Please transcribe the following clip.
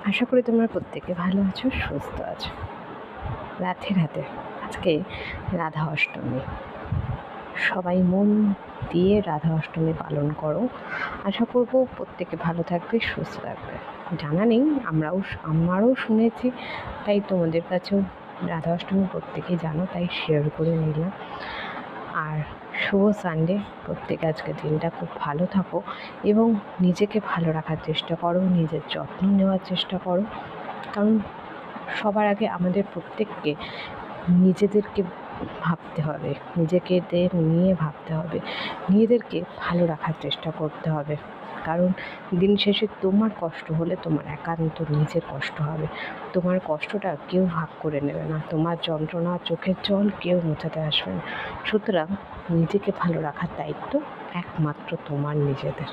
আশা করি তোমরা প্রত্যেকে ভালো আছো, সুস্থ আছো। রাতে আজকে রাধা অষ্টমী। সবাই মন দিয়ে রাধা অষ্টমী পালন করো। আশা করব প্রত্যেকে ভালো থাকবে, সুস্থ থাকবে। জানা নেই, আমারও শুনেছি, তাই তোমাদের কাছেও রাধা অষ্টমী প্রত্যেকেই জানো, তাই শেয়ার করে নিলাম। আর শুভ সানডে। প্রত্যেকে আজকের দিনটা খুব ভালো থাকো এবং নিজেকে ভালো রাখার চেষ্টা করো, নিজের যত্ন নেওয়ার চেষ্টা করো। কারণ সবার আগে আমাদের প্রত্যেককে নিজেদেরকে ভাবতে হবে, নিজেকে নিয়ে ভাবতে হবে, নিজেদেরকে ভালো রাখার চেষ্টা করতে হবে। কারণ দিন শেষে তোমার কষ্ট হলে তোমার একান্ত নিজের কষ্ট হবে। তোমার কষ্টটা কেউ ভাগ করে নেবে না, তোমার যন্ত্রণা, চোখের জল কেউ মোছাতে আসবে না। সুতরাং নিজেকে ভালো রাখার দায়িত্ব একমাত্র তোমার নিজেদের।